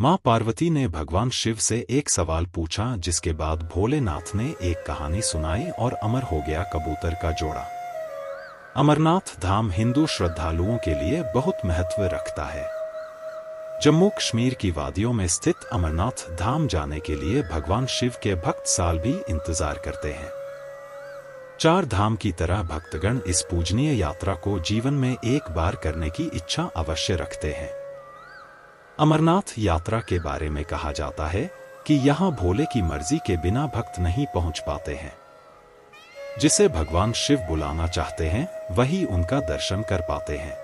मां पार्वती ने भगवान शिव से एक सवाल पूछा, जिसके बाद भोलेनाथ ने एक कहानी सुनाई और अमर हो गया कबूतर का जोड़ा। अमरनाथ धाम हिंदू श्रद्धालुओं के लिए बहुत महत्व रखता है। जम्मू कश्मीर की वादियों में स्थित अमरनाथ धाम जाने के लिए भगवान शिव के भक्त साल भी इंतजार करते हैं। चार धाम की तरह भक्तगण इस पूजनीय यात्रा को जीवन में एक बार करने की इच्छा अवश्य रखते हैं। अमरनाथ यात्रा के बारे में कहा जाता है कि यहाँ भोले की मर्जी के बिना भक्त नहीं पहुंच पाते हैं। जिसे भगवान शिव बुलाना चाहते हैं वही उनका दर्शन कर पाते हैं।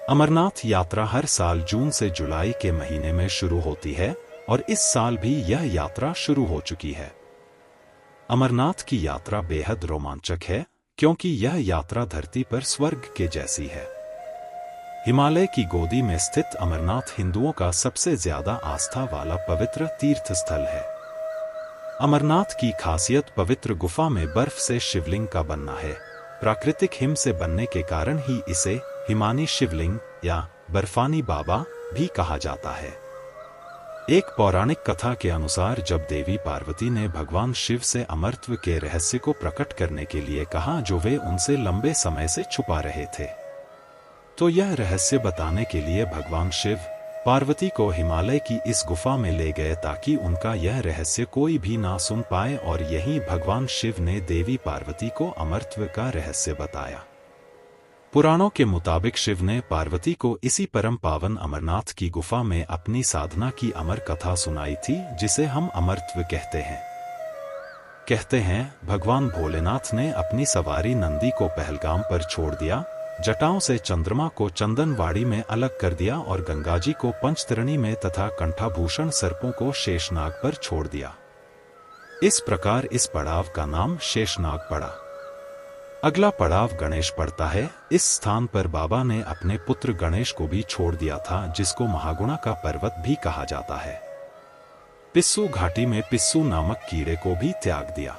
अमरनाथ यात्रा हर साल जून से जुलाई के महीने में शुरू होती है और इस साल भी यह यात्रा शुरू हो चुकी है। अमरनाथ की यात्रा बेहद रोमांचक है क्योंकि यह यात्रा धरती पर स्वर्ग के जैसी है। हिमालय की गोदी में स्थित अमरनाथ हिंदुओं का सबसे ज्यादा आस्था वाला पवित्र तीर्थ स्थल है। अमरनाथ की खासियत पवित्र गुफा में बर्फ से शिवलिंग का बनना है। प्राकृतिक हिम से बनने के कारण ही इसे हिमानी शिवलिंग या बर्फानी बाबा भी कहा जाता है। एक पौराणिक कथा के अनुसार जब देवी पार्वती ने भगवान शिव से अमरत्व के रहस्य को प्रकट करने के लिए कहा, जो वे उनसे लंबे समय से छुपा रहे थे, तो यह रहस्य बताने के लिए भगवान शिव पार्वती को हिमालय की इस गुफा में ले गए ताकि उनका यह रहस्य कोई भी ना सुन पाए, और यहीं भगवान शिव ने देवी पार्वती को अमरत्व का रहस्य बताया। पुराणों के मुताबिक शिव ने पार्वती को इसी परम पावन अमरनाथ की गुफा में अपनी साधना की अमर कथा सुनाई थी, जिसे हम अमरत्व कहते हैं। कहते हैं भगवान भोलेनाथ ने अपनी सवारी नंदी को पहलगाम पर छोड़ दिया, जटाओं से चंद्रमा को चंदनवाड़ी में अलग कर दिया और गंगाजी को पंचतरणी में तथा कंठाभूषण सर्पों को शेषनाग पर छोड़ दिया। इस प्रकार इस पड़ाव का नाम शेषनाग पड़ा। अगला पड़ाव गणेश पड़ता है। इस स्थान पर बाबा ने अपने पुत्र गणेश को भी छोड़ दिया था, जिसको महागुणा का पर्वत भी कहा जाता है। पिस्सू घाटी में पिस्सू नामक कीड़े को भी त्याग दिया।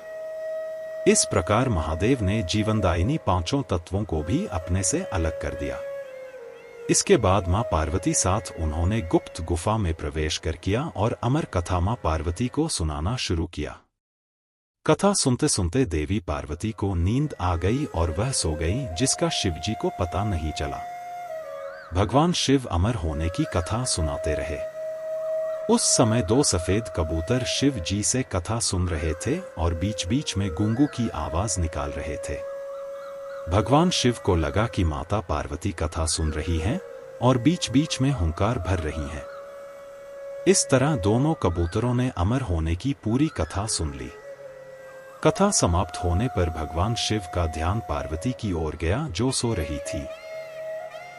इस प्रकार महादेव ने जीवनदायिनी पांचों तत्वों को भी अपने से अलग कर दिया। इसके बाद मां पार्वती साथ उन्होंने गुप्त गुफा में प्रवेश कर किया और अमर कथा मां पार्वती को सुनाना शुरू किया। कथा सुनते सुनते देवी पार्वती को नींद आ गई और वह सो गई, जिसका शिवजी को पता नहीं चला। भगवान शिव अमर होने की कथा सुनाते रहे। उस समय दो सफेद कबूतर शिव जी से कथा सुन रहे थे और बीच बीच में गूंगू की आवाज निकाल रहे थे। भगवान शिव को लगा कि माता पार्वती कथा सुन रही हैं और बीच बीच में हुंकार भर रही हैं। इस तरह दोनों कबूतरों ने अमर होने की पूरी कथा सुन ली। कथा समाप्त होने पर भगवान शिव का ध्यान पार्वती की ओर गया, जो सो रही थी।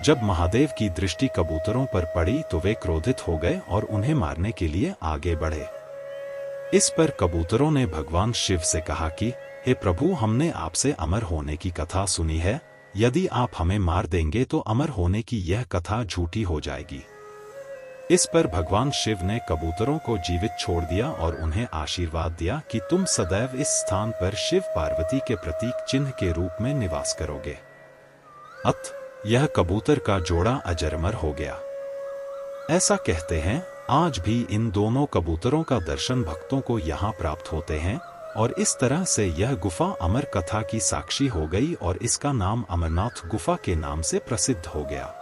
जब महादेव की दृष्टि कबूतरों पर पड़ी तो वे क्रोधित हो गए और उन्हें मारने के लिए आगे बढ़े। इस पर कबूतरों ने भगवान शिव से कहा कि हे प्रभु, हमने आपसे अमर होने की कथा सुनी है। यदि आप हमें मार देंगे तो अमर होने की यह कथा झूठी हो जाएगी। इस पर भगवान शिव ने कबूतरों को जीवित छोड़ दिया और उन्हें आशीर्वाद दिया कि तुम सदैव इस स्थान पर शिव पार्वती के प्रतीक चिन्ह के रूप में निवास करोगे। अत यह कबूतर का जोड़ा अजरमर हो गया। ऐसा कहते हैं आज भी इन दोनों कबूतरों का दर्शन भक्तों को यहाँ प्राप्त होते हैं और इस तरह से यह गुफा अमर कथा की साक्षी हो गई और इसका नाम अमरनाथ गुफा के नाम से प्रसिद्ध हो गया।